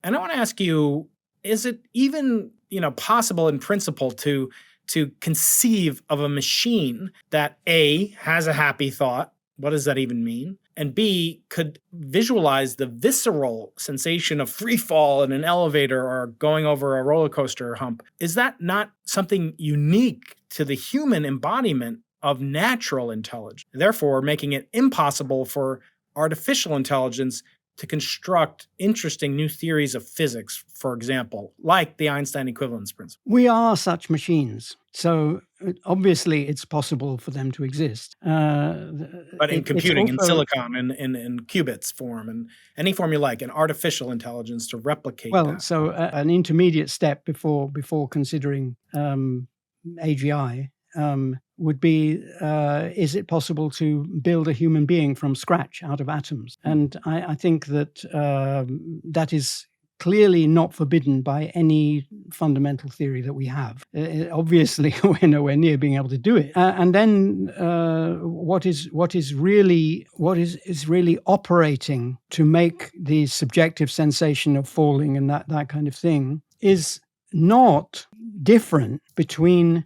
And I want to ask you, is it even, possible in principle to conceive of a machine that A, has a happy thought? What does that even mean? And B, could visualize the visceral sensation of free fall in an elevator or going over a roller coaster hump. Is that not something unique to the human embodiment of natural intelligence, therefore making it impossible for artificial intelligence to construct interesting new theories of physics, for example, like the Einstein equivalence principle? We are such machines. So obviously it's possible for them to exist. But in computing, in silicon, in qubits form, and any form you like, an artificial intelligence to replicate that. So an intermediate step before considering AGI would be, is it possible to build a human being from scratch out of atoms? And I think that that is clearly not forbidden by any fundamental theory that we have. Obviously, we're nowhere near being able to do it. And then what is really operating to make the subjective sensation of falling and that kind of thing is not different between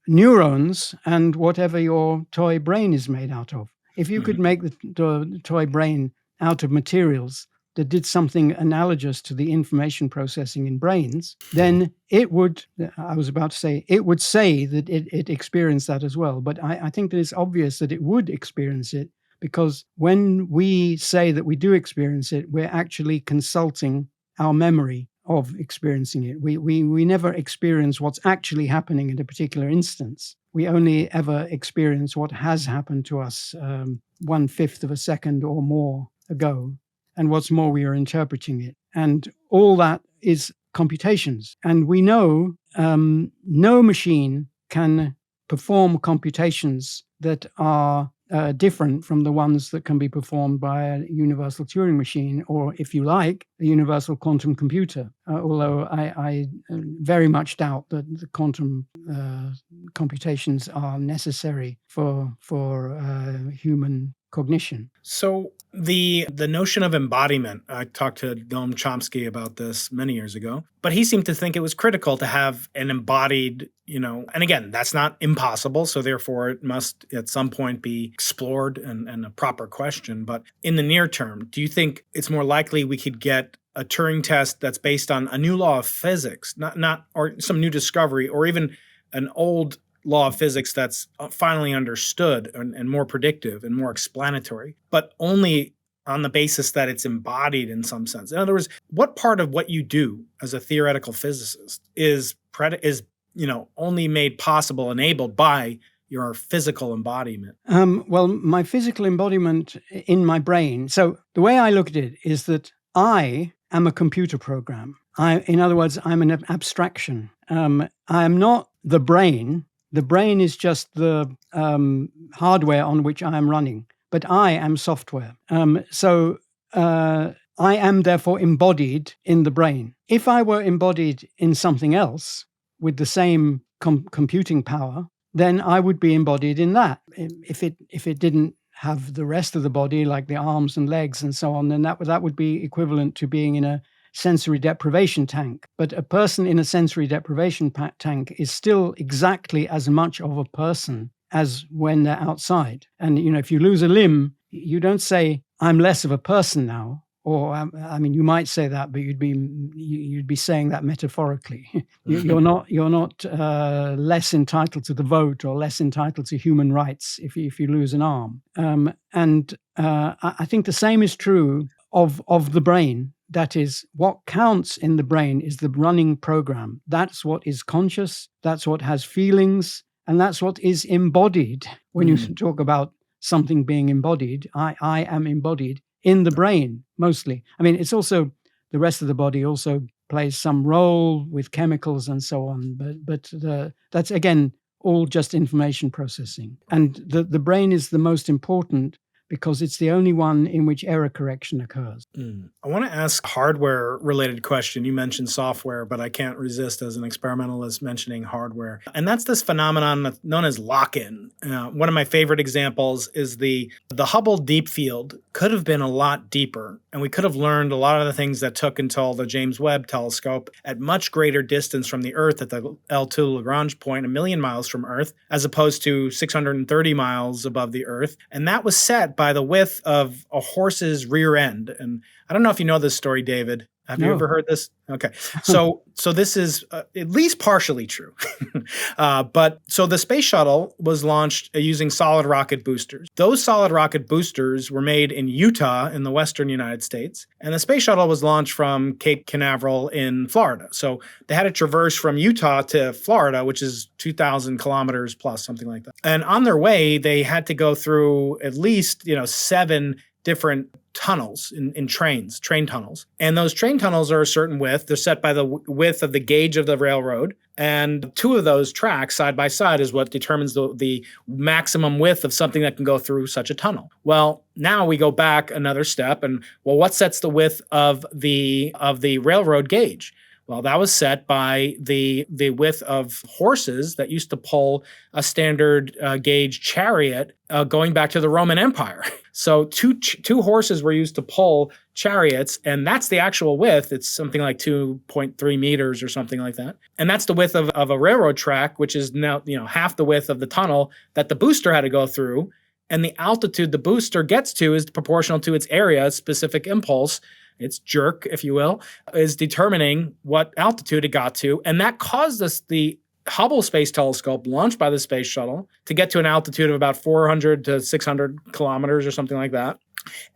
neurons and whatever your toy brain is made out of. If you could make the toy brain out of materials that did something analogous to the information processing in brains, then it would, I was about to say, it would say that it experienced that as well. But I think that it's obvious that it would experience it, because when we say that we do experience it, we're actually consulting our memory of experiencing it. We never experience what's actually happening in a particular instance. We only ever experience what has happened to us 1/5 of a second or more ago. And what's more, we are interpreting it. And all that is computations. And we know no machine can perform computations that are different from the ones that can be performed by a universal Turing machine, or, if you like, a universal quantum computer. Although I very much doubt that the quantum computations are necessary for human cognition. So the notion of embodiment, I talked to Noam Chomsky about this many years ago, but he seemed to think it was critical to have an embodied, and again, that's not impossible. So therefore it must at some point be explored and a proper question. But in the near term, do you think it's more likely we could get a Turing test that's based on a new law of physics, not or some new discovery, or even an old law of physics that's finally understood and more predictive and more explanatory, but only on the basis that it's embodied in some sense? In other words, what part of what you do as a theoretical physicist is only made possible, enabled by your physical embodiment? Well, my physical embodiment in my brain. So the way I look at it is that I am a computer program. In other words, I'm an abstraction. I am not the brain. The brain is just the hardware on which I am running, but I am software. So I am therefore embodied in the brain. If I were embodied in something else with the same computing power, then I would be embodied in that. If it didn't have the rest of the body, like the arms and legs and so on, then that would be equivalent to being in a sensory deprivation tank. But a person in a sensory deprivation tank is still exactly as much of a person as when they're outside. And, if you lose a limb, you don't say, I'm less of a person now. Or, you might say that, but you'd be saying that metaphorically. You're not less entitled to the vote or less entitled to human rights if you lose an arm. And I think the same is true of the brain. That is, what counts in the brain is the running program. That's what is conscious. That's what has feelings. And that's what is embodied. When you talk about something being embodied, I am embodied in the brain, mostly. It's also, the rest of the body also plays some role with chemicals and so on. But that's, again, all just information processing. And the brain is the most important because it's the only one in which error correction occurs. I want to ask a hardware-related question. You mentioned software, but I can't resist as an experimentalist mentioning hardware. And that's this phenomenon known as lock-in. One of my favorite examples is the Hubble Deep Field could have been a lot deeper, and we could have learned a lot of the things that took until the James Webb Telescope at much greater distance from the Earth at the L2 Lagrange point, 1,000,000 miles from Earth, as opposed to 630 miles above the Earth. And that was set by the width of a horse's rear end. And I don't know if you know this story, David. Have you ever heard this? Okay. So this is at least partially true. But the space shuttle was launched using solid rocket boosters. Those solid rocket boosters were made in Utah in the western United States. And the space shuttle was launched from Cape Canaveral in Florida. So they had to traverse from Utah to Florida, which is 2,000 kilometers plus, something like that. And on their way, they had to go through at least, 7 different tunnels in train tunnels. And those train tunnels are a certain width. They're set by the width of the gauge of the railroad. And 2 of those tracks side by side is what determines the maximum width of something that can go through such a tunnel. Well, now we go back another step and, what sets the width of the railroad gauge? Well, that was set by the width of horses that used to pull a standard gauge chariot going back to the Roman Empire. So two horses were used to pull chariots, and that's the actual width. It's something like 2.3 meters or something like that. And that's the width of a railroad track, which is now half the width of the tunnel that the booster had to go through. And the altitude the booster gets to is proportional to its area, specific impulse. Its jerk, if you will, is determining what altitude it got to. And that caused us the Hubble Space Telescope, launched by the space shuttle, to get to an altitude of about 400 to 600 kilometers or something like that.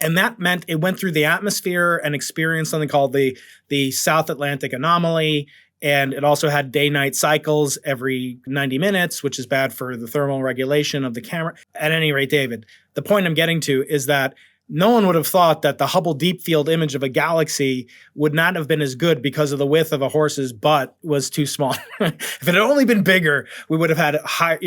And that meant it went through the atmosphere and experienced something called the South Atlantic anomaly. And it also had day-night cycles every 90 minutes, which is bad for the thermal regulation of the camera. At any rate, David, the point I'm getting to is that no one would have thought that the Hubble Deep Field image of a galaxy would not have been as good because of the width of a horse's butt was too small. If it had only been bigger, we would have had high,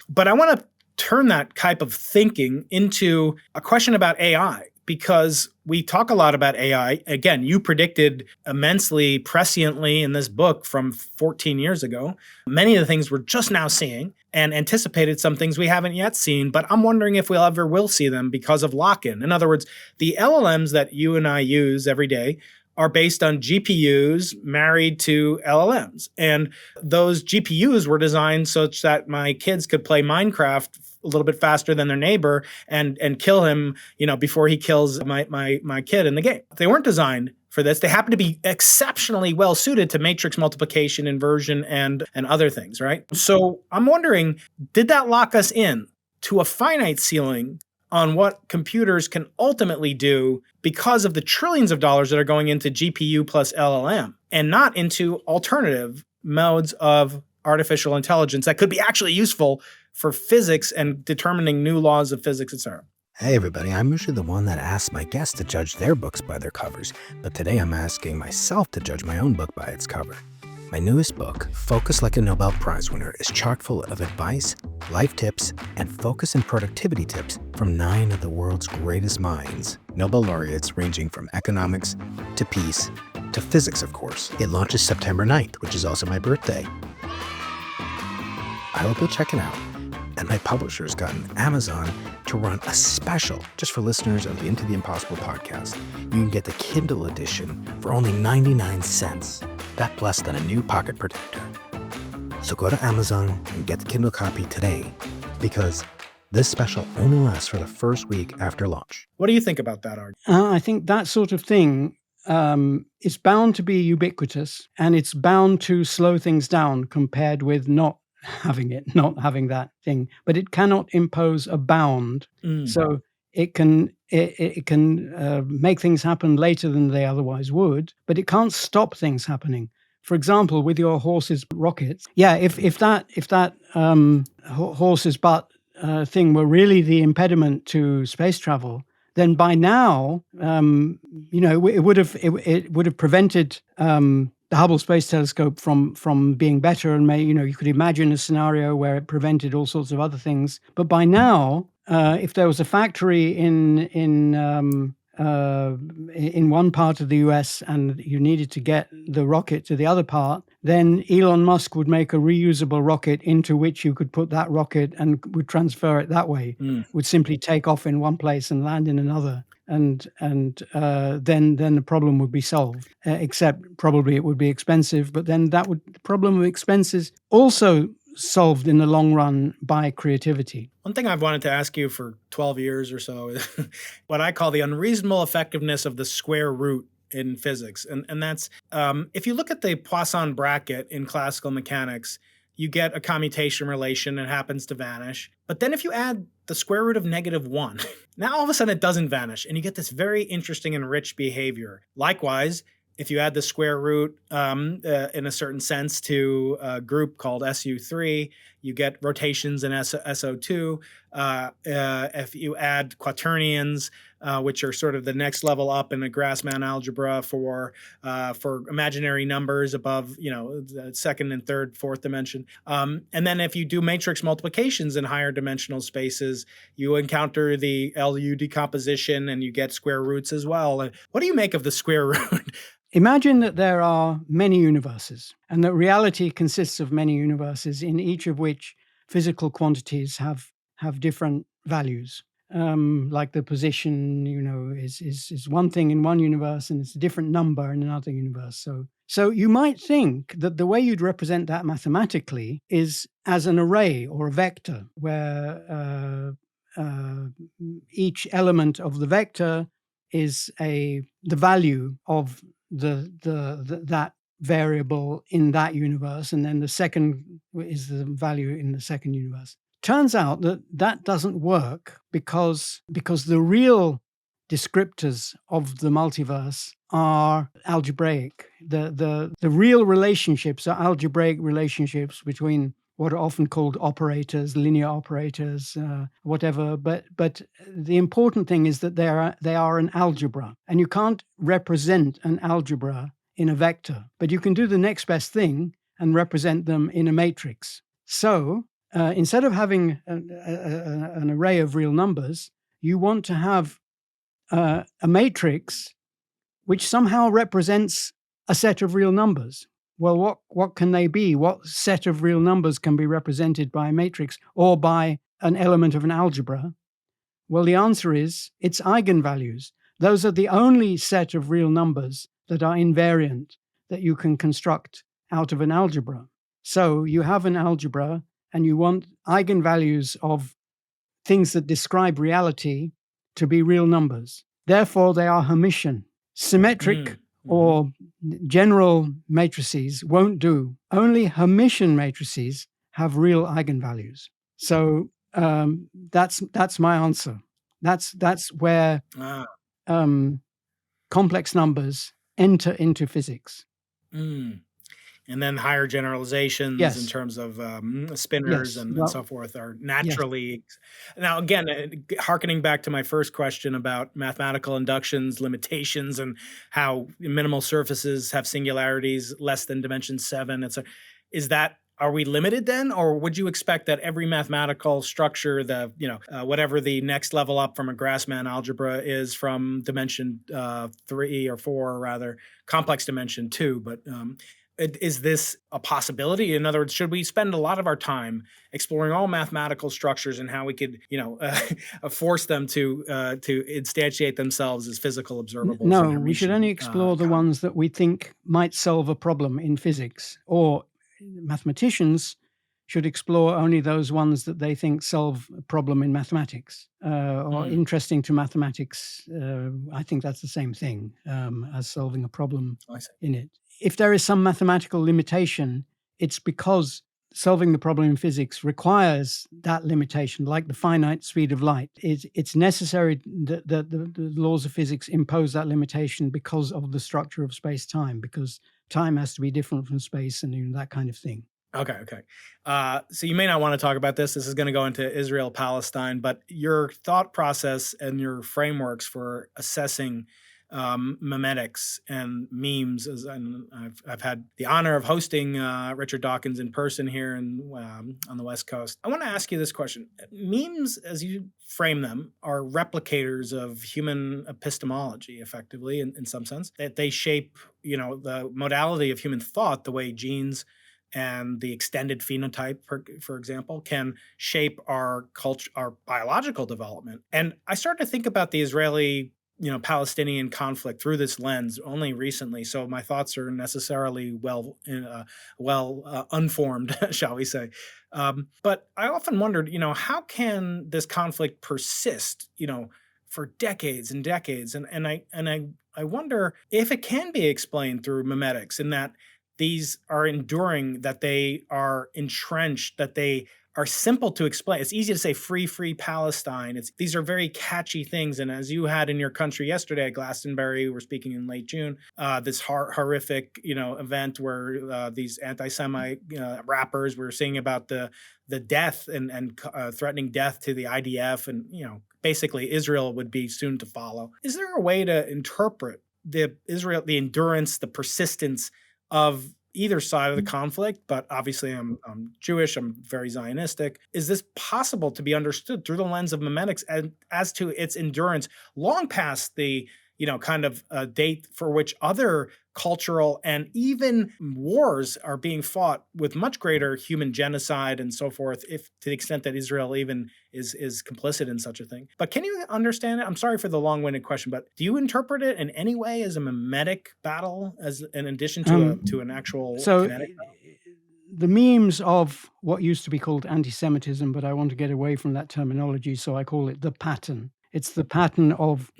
But I want to turn that type of thinking into a question about AI, because we talk a lot about AI. Again, you predicted immensely presciently in this book from 14 years ago. Many of the things we're just now seeing, and anticipated some things we haven't yet seen, but I'm wondering if we'll ever will see them because of lock-in. In other words, the LLMs that you and I use every day are based on GPUs married to LLMs. And those GPUs were designed such that my kids could play Minecraft a little bit faster than their neighbor and kill him, before he kills my kid in the game. They weren't designed for this. They happen to be exceptionally well suited to matrix multiplication, inversion, and other things, right? So I'm wondering, did that lock us in to a finite ceiling on what computers can ultimately do because of the trillions of dollars that are going into GPU plus LLM, and not into alternative modes of artificial intelligence that could be actually useful for physics and determining new laws of physics, etc.? Hey everybody, I'm usually the one that asks my guests to judge their books by their covers, but today I'm asking myself to judge my own book by its cover. My newest book, Focus Like a Nobel Prize Winner, is chock full of advice, life tips, and focus and productivity tips from 9 of the world's greatest minds, Nobel laureates ranging from economics to peace to physics, of course. It launches September 9th, which is also my birthday. I hope you'll check it out. And my publisher's gotten Amazon to run a special just for listeners of the Into the Impossible podcast. You can get the Kindle edition for only 99 cents. That's less than a new pocket protector. So go to Amazon and get the Kindle copy today, because this special only lasts for the first week after launch. What do you think about that, Art? I think that sort of thing is bound to be ubiquitous, and it's bound to slow things down compared with not having that thing. But it cannot impose a bound. So it can make things happen later than they otherwise would, but it can't stop things happening. For example, with your horse's rockets, if that horse's butt thing were really the impediment to space travel, then by now, it would have prevented the Hubble Space Telescope from being better, and you could imagine a scenario where it prevented all sorts of other things. But by now, if there was a factory in one part of the US and you needed to get the rocket to the other part, then Elon Musk would make a reusable rocket into which you could put that rocket and would transfer it that way. Would simply take off in one place and land in another. And then the problem would be solved, except probably it would be expensive. But then the problem of expenses also solved in the long run by creativity. One thing I've wanted to ask you for 12 years or so is what I call the unreasonable effectiveness of the square root in physics. And that's, if you look at the Poisson bracket in classical mechanics, you get a commutation relation and it happens to vanish. But then if you add the square root of -1, now all of a sudden it doesn't vanish and you get this very interesting and rich behavior. Likewise, if you add the square root in a certain sense to a group called SU3, you get rotations in SO2. If you add quaternions, which are sort of the next level up in the Grassmann algebra for imaginary numbers above, the second and third, fourth dimension. And then if you do matrix multiplications in higher dimensional spaces, you encounter the LU decomposition and you get square roots as well. What do you make of the square root? Imagine that there are many universes and that reality consists of many universes in each of which physical quantities have different values. Like the position, is one thing in one universe and it's a different number in another universe. So you might think that the way you'd represent that mathematically is as an array or a vector where each element of the vector is the value of that variable in that universe, and then the second is the value in the second universe. Turns out that doesn't work because the real descriptors of the multiverse are algebraic. The real relationships are algebraic relationships between what are often called operators, linear operators, whatever. But the important thing is that they are an algebra, and you can't represent an algebra in a vector, but you can do the next best thing and represent them in a matrix. So instead of having an array of real numbers, you want to have a matrix which somehow represents a set of real numbers. Well, what can they be? What set of real numbers can be represented by a matrix or by an element of an algebra? Well, the answer is it's eigenvalues. Those are the only set of real numbers that are invariant that you can construct out of an algebra. So you have an algebra and you want eigenvalues of things that describe reality to be real numbers. Therefore, they are Hermitian. Symmetric or general matrices won't do. Only Hermitian matrices have real eigenvalues. So that's my answer. That's where complex numbers enter into physics. And then higher generalizations in terms of spinners and so forth are naturally. Now, again, hearkening back to my first question about mathematical inductions, limitations, and how minimal surfaces have singularities less than dimension 7. Are we limited then, or would you expect that every mathematical structure, whatever the next level up from a Grassmann algebra is from dimension 3 or 4, rather complex dimension 2, but is this a possibility? In other words, should we spend a lot of our time exploring all mathematical structures and how we could, force them to instantiate themselves as physical observables? No, we should only explore the ones that we think might solve a problem in physics, or mathematicians should explore only those ones that they think solve a problem in mathematics or interesting to mathematics. I think that's the same thing as solving a problem in it. If there is some mathematical limitation, it's because solving the problem in physics requires that limitation, like the finite speed of light. It's necessary that the laws of physics impose that limitation because of the structure of space-time, because time has to be different from space and that kind of thing. Okay. So you may not want to talk about this. This is going to go into Israel-Palestine, but your thought process and your frameworks for assessing memetics and memes. And I've had the honor of hosting Richard Dawkins in person here on the West Coast. I want to ask you this question. Memes, as you frame them, are replicators of human epistemology, effectively, in some sense, that they shape, the modality of human thought, the way genes and the extended phenotype, for example, can shape our culture, our biological development. And I started to think about the Israeli, Palestinian conflict through this lens only recently. So my thoughts are necessarily unformed, shall we say? But I often wondered, how can this conflict persist, for decades and decades? And I wonder if it can be explained through memetics, in that these are enduring, that they are entrenched, that they are simple to explain. It's easy to say free Palestine. These are very catchy things. And as you had in your country yesterday at Glastonbury, we're speaking in late June, this horrific, event where these anti-Semite rappers were singing about the death and threatening death to the IDF, and basically Israel would be soon to follow. Is there a way to interpret the endurance, the persistence of either side of the conflict? But obviously I'm Jewish, I'm very Zionistic. Is this possible to be understood through the lens of memetics as to its endurance long past the kind of date for which other cultural and even wars are being fought with much greater human genocide and so forth, if to the extent that Israel even is complicit in such a thing? But can you understand it? I'm sorry for the long-winded question, but do you interpret it in any way as a memetic battle, as in addition to an actual kinetic battle? The memes of what used to be called anti-Semitism, but I want to get away from that terminology, so I call it the pattern. It's the pattern of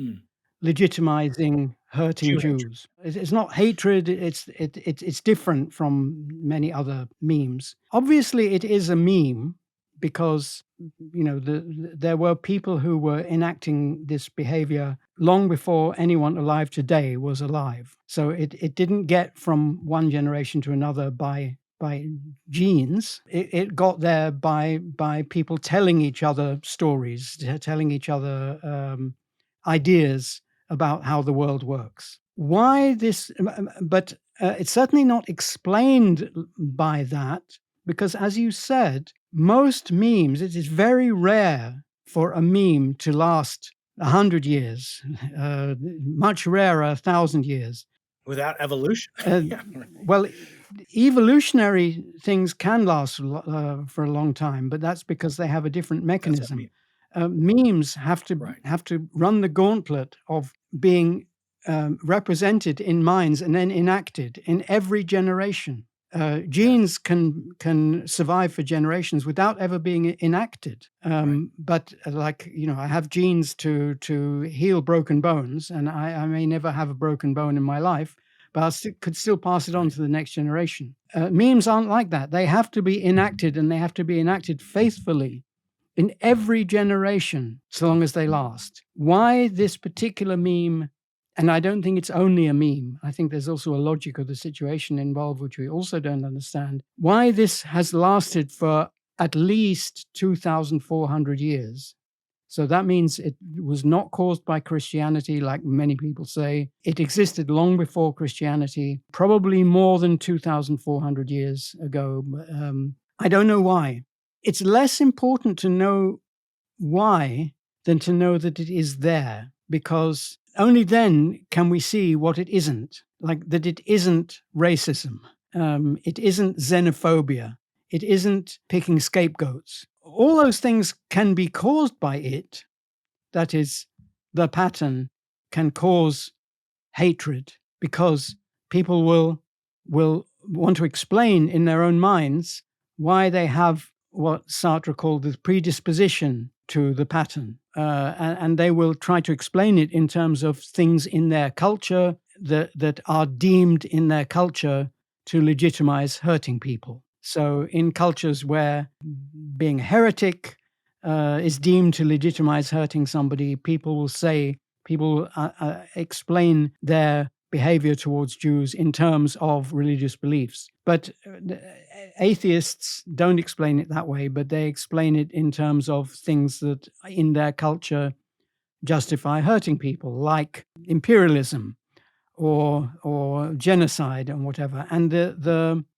legitimizing hurting Jews. It's not hatred. It's different from many other memes. Obviously, it is a meme because there were people who were enacting this behavior long before anyone alive today was alive. So it didn't get from one generation to another by genes. It got there by people telling each other stories, telling each other ideas about how the world works. Why this? But it's certainly not explained by that, because, as you said, most memes, it is very rare for a meme to last 100 years, much rarer 1,000 years. Without evolution. Well, evolutionary things can last for a long time, but that's because they have a different mechanism. Memes have to run the gauntlet of being represented in minds and then enacted in every generation. Genes can survive for generations without ever being enacted. But I have genes to heal broken bones, and I may never have a broken bone in my life, but I could still pass it on to the next generation. Memes aren't like that. They have to be enacted, and they have to be enacted faithfully in every generation, so long as they last. Why this particular meme? And I don't think it's only a meme. I think there's also a logic of the situation involved, which we also don't understand. Why this has lasted for at least 2,400 years. So that means it was not caused by Christianity, like many people say. It existed long before Christianity, probably more than 2,400 years ago. I don't know why. It's less important to know why than to know that it is there, because only then can we see what it isn't, like that it isn't racism, it isn't xenophobia, it isn't picking scapegoats. All those things can be caused by it. That is, the pattern can cause hatred because people will want to explain in their own minds why they have what Sartre called the predisposition to the pattern. And they will try to explain it in terms of things in their culture that are deemed in their culture to legitimize hurting people. So in cultures where being a heretic is deemed to legitimize hurting somebody, people will explain their behavior towards Jews in terms of religious beliefs. But atheists don't explain it that way, but they explain it in terms of things that in their culture justify hurting people, like imperialism or genocide and whatever. And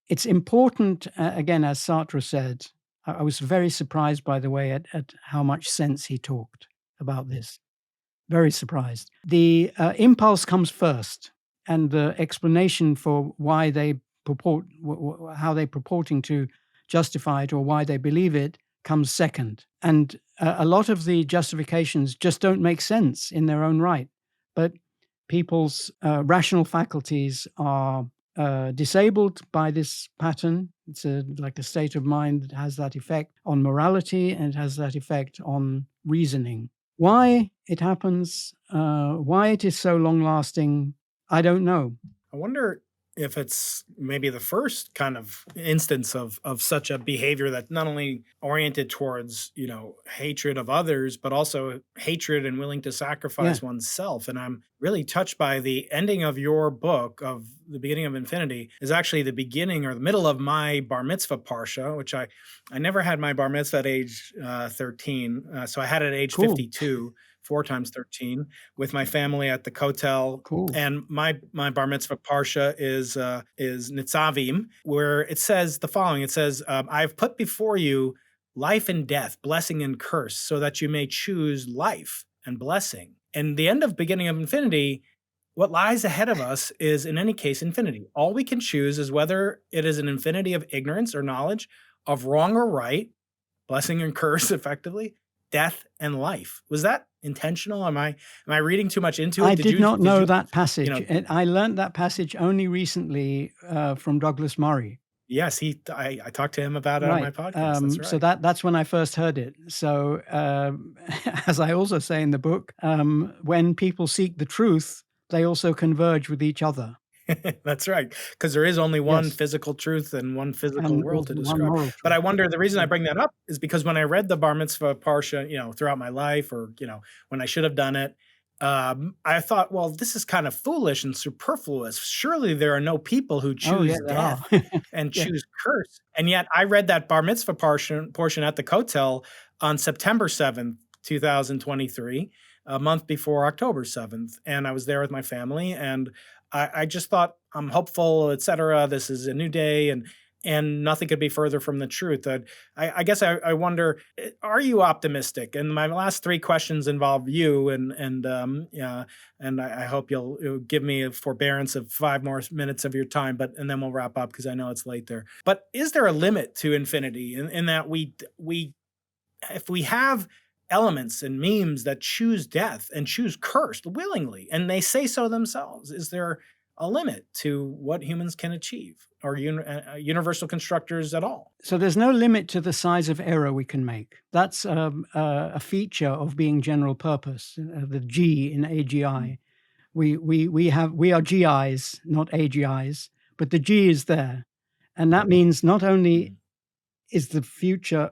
it's important, again, as Sartre said, I was very surprised, by the way, at how much sense he talked about this. Very surprised. The impulse comes first, and the explanation for why they purport, how they're purporting to justify it or why they believe it comes second. And a lot of the justifications just don't make sense in their own right. But people's rational faculties are disabled by this pattern. It's like a state of mind that has that effect on morality and it has that effect on reasoning. Why it happens, why it is so long lasting, I don't know. I wonder if it's maybe the first kind of instance of such a behavior that's not only oriented towards, hatred of others, but also hatred and willing to sacrifice oneself. And I'm really touched by the ending of your book, of the beginning of Infinity, is actually the beginning or the middle of my bar mitzvah parsha, which I never had my bar mitzvah at age 13. So I had it at age 52. 4 times 13 with my family at the Kotel. Cool. And my bar mitzvah parsha is Nitzavim, where it says the following. It says, I've put before you life and death, blessing and curse, so that you may choose life and blessing. And the end of beginning of Infinity, what lies ahead of us is, in any case, infinity. All we can choose is whether it is an infinity of ignorance or knowledge, of wrong or right, blessing and curse, effectively, death and life. Was that intentional? Am I reading too much into it? I did not know that passage. I learned that passage only recently from Douglas Murray. Yes, I talked to him about it on my podcast. That's right. So that's when I first heard it. So as I also say in the book, when people seek the truth, they also converge with each other. That's right, because there is only one physical truth and one physical world to describe. But I wonder, the reason I bring that up is because when I read the bar mitzvah parsha, throughout my life, or when I should have done it, I thought, well, this is kind of foolish and superfluous. Surely there are no people who choose death and choose curse. And yet I read that bar mitzvah portion at the Kotel on September 7th, 2023, a month before October 7th. And I was there with my family, and I just thought, I'm hopeful, etc. This is a new day, and nothing could be further from the truth. I guess I wonder, are you optimistic? And my last 3 questions involve you, and I hope you'll give me a forbearance of 5 more minutes of your time, and then we'll wrap up because I know it's late there. But is there a limit to infinity in that we if we have elements and memes that choose death and choose curse willingly, and they say so themselves, is there a limit to what humans can achieve, or universal constructors at all? So there's no limit to the size of error we can make. That's a feature of being general purpose, the G in AGI. We are GIs, not AGIs, but the G is there. And that means not only is the future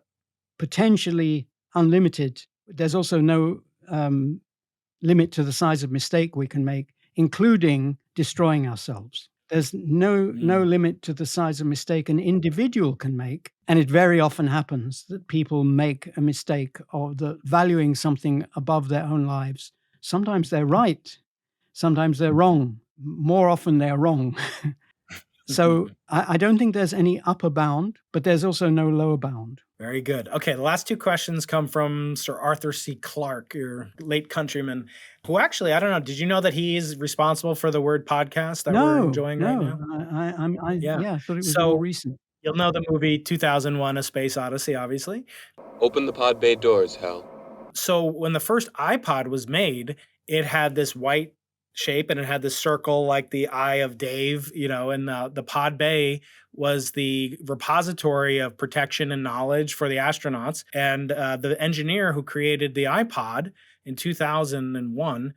potentially unlimited, there's also no limit to the size of mistake we can make, including destroying ourselves. There's no limit to the size of mistake an individual can make. And it very often happens that people make a mistake of valuing something above their own lives. Sometimes they're right. Sometimes they're wrong. More often they're wrong. So I don't think there's any upper bound, but there's also no lower bound. Very good. Okay, the last 2 questions come from Sir Arthur C. Clarke, your late countryman, who actually, I don't know, did you know that he is responsible for the word podcast that we're enjoying right now? I thought it was more recent. You'll know the movie 2001: A Space Odyssey, obviously. Open the pod bay doors, Hal. So when the first iPod was made, it had this white shape and it had this circle like the eye of Dave, and the pod bay was the repository of protection and knowledge for the astronauts. And the engineer who created the iPod in 2001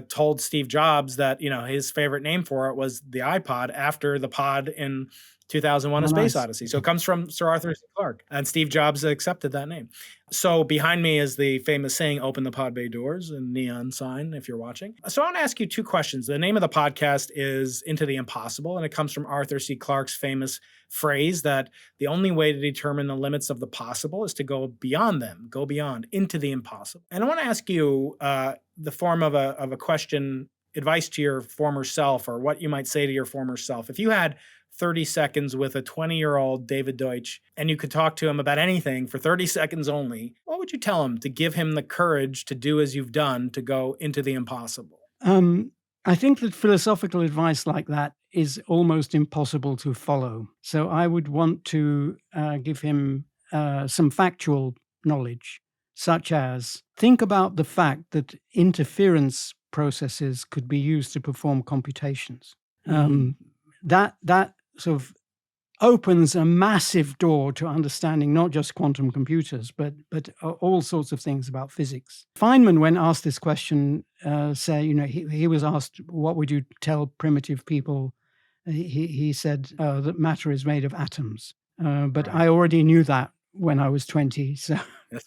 told Steve Jobs that, his favorite name for it was the iPod, after the pod in 2001: A Space Odyssey. So it comes from Sir Arthur C. Clarke, and Steve Jobs accepted that name. So behind me is the famous saying, open the pod bay doors, and neon sign if you're watching. So I want to ask you two questions. The name of the podcast is Into the Impossible, and it comes from Arthur C. Clarke's famous phrase that the only way to determine the limits of the possible is to go beyond them, go beyond, into the impossible. And I want to ask you the form of a question, advice to your former self, or what you might say to your former self. If you had 30 seconds with a 20-year-old David Deutsch, and you could talk to him about anything for 30 seconds only, what would you tell him to give him the courage to do as you've done, to go into the impossible? I think that philosophical advice like that is almost impossible to follow. So I would want to give him some factual knowledge, such as think about the fact that interference processes could be used to perform computations. That sort of opens a massive door to understanding not just quantum computers, but all sorts of things about physics. Feynman, when asked this question, he was asked, what would you tell primitive people? He said that matter is made of atoms. But Right. I already knew that when I was 20. So, That's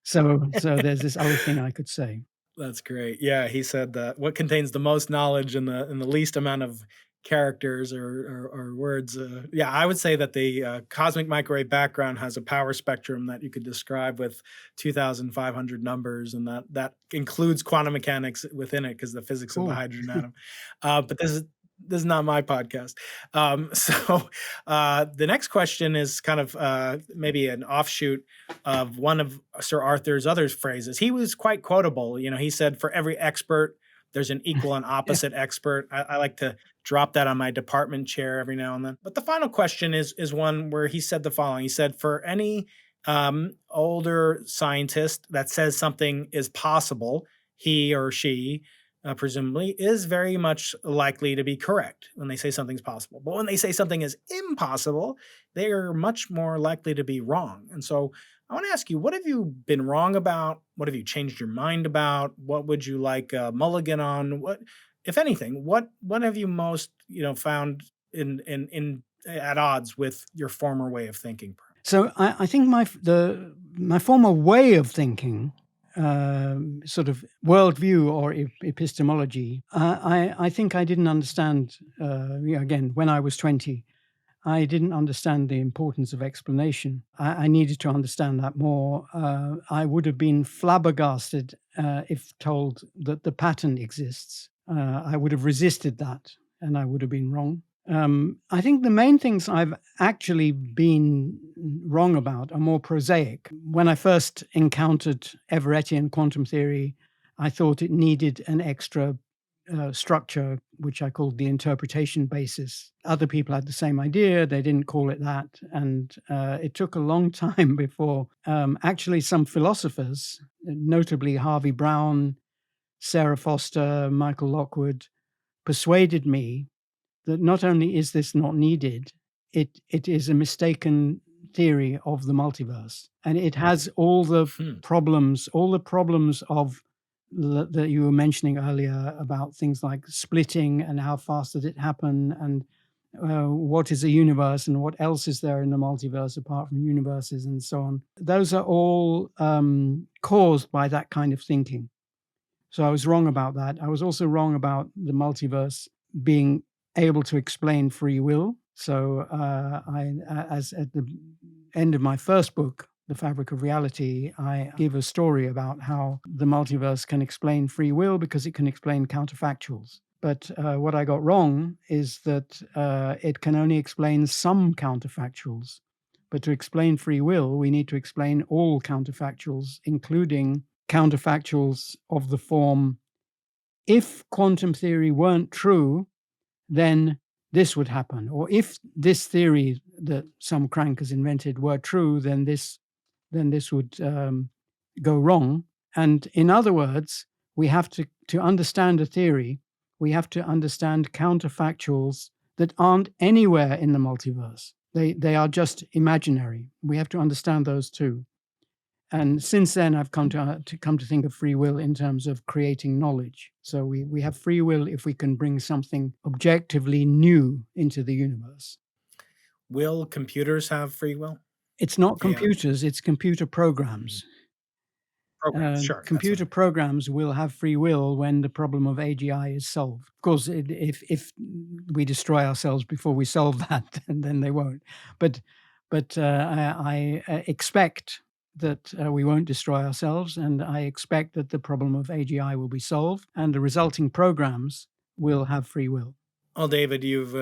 so there's this other thing I could say. That's great. Yeah, he said that what contains the most knowledge in the least amount of characters or words. Yeah, I would say that the cosmic microwave background has a power spectrum that you could describe with 2,500 numbers, and that includes quantum mechanics within it because the physics of the Cool. hydrogen atom. But this is not my podcast. So the next question is kind of maybe an offshoot of one of Sir Arthur's other phrases. He was quite quotable. He said, for every expert, there's an equal and opposite expert. I like to drop that on my department chair every now and then. But the final question is one where he said the following. He said, for any older scientist that says something is possible, he or she presumably is very much likely to be correct when they say something's possible. But when they say something is impossible, they are much more likely to be wrong. And so I want to ask you, what have you been wrong about? What have you changed your mind about? What would you like a mulligan on? What, if anything, what have you most found in at odds with your former way of thinking? So I think my former way of thinking, sort of worldview or epistemology, I think I didn't understand. Again, when I was 20, I didn't understand the importance of explanation. I needed to understand that more. I would have been flabbergasted if told that the pattern exists. I would have resisted that, and I would have been wrong. I think the main things I've actually been wrong about are more prosaic. When I first encountered Everettian quantum theory, I thought it needed an extra structure, which I called the interpretation basis. Other people had the same idea. They didn't call it that. And it took a long time before actually some philosophers, notably Harvey Brown, Sarah Foster, Michael Lockwood, persuaded me that not only is this not needed, it is a mistaken theory of the multiverse. And it has all the problems of that you were mentioning earlier about things like splitting and how fast did it happen, and what is a universe and what else is there in the multiverse apart from universes and so on. Those are all caused by that kind of thinking. So I was wrong about that. I was also wrong about the multiverse being able to explain free will. So as at the end of my first book, The Fabric of Reality, I give a story about how the multiverse can explain free will because it can explain counterfactuals. But what I got wrong is that it can only explain some counterfactuals. But to explain free will, we need to explain all counterfactuals, including counterfactuals of the form, if quantum theory weren't true, then this would happen. Or if this theory that some crank has invented were true, then this would go wrong. And in other words, we have to understand a theory, we have to understand counterfactuals that aren't anywhere in the multiverse. They are just imaginary. We have to understand those too. And since then, I've come to think of free will in terms of creating knowledge. So we have free will if we can bring something objectively new into the universe. Will computers have free will? It's not AI computers, it's computer programs. programs. Sure, that's what Computer programs will have free will when the problem of AGI is solved. Of course, if we destroy ourselves before we solve that, then they won't. But I expect that we won't destroy ourselves, and I expect that the problem of AGI will be solved, and the resulting programs will have free will. Well, David, you've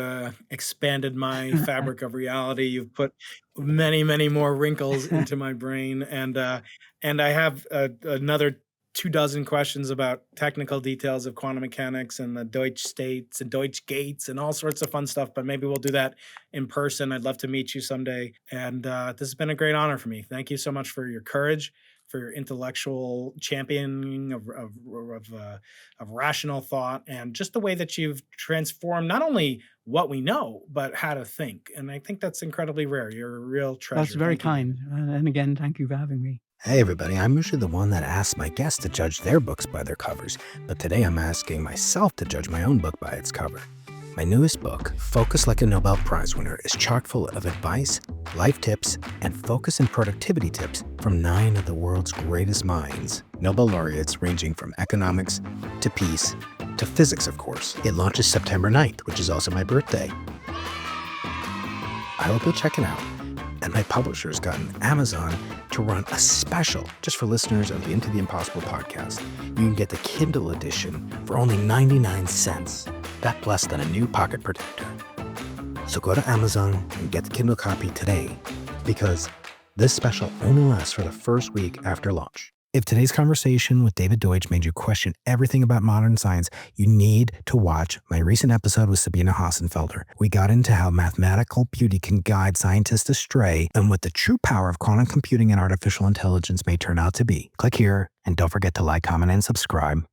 expanded my fabric of reality. You've put many, many more wrinkles into my brain, and I have another 2 dozen questions about technical details of quantum mechanics and the Deutsch states and Deutsch gates and all sorts of fun stuff. But maybe we'll do that in person. I'd love to meet you someday, and this has been a great honor for me. Thank you so much for your courage, for your intellectual championing of rational thought, and just the way that you've transformed not only what we know, but how to think. And I think that's incredibly rare. You're a real treasure. That's very Thank you, David. kind. And again, thank you for having me. Hey everybody, I'm usually the one that asks my guests to judge their books by their covers, but today I'm asking myself to judge my own book by its cover. My newest book, Focus Like a Nobel Prize Winner, is chock full of advice, life tips, and focus and productivity tips from 9 of the world's greatest minds. Nobel laureates ranging from economics to peace to physics, of course. It launches September 9th, which is also my birthday. I hope you'll check it out. And my publisher's gotten Amazon to run a special just for listeners of the Into the Impossible podcast. You can get the Kindle edition for only 99 cents. That's less than a new pocket protector. So go to Amazon and get the Kindle copy today, because this special only lasts for the first week after launch. If today's conversation with David Deutsch made you question everything about modern science, you need to watch my recent episode with Sabine Hassenfelder. We got into how mathematical beauty can guide scientists astray and what the true power of quantum computing and artificial intelligence may turn out to be. Click here, and don't forget to like, comment, and subscribe.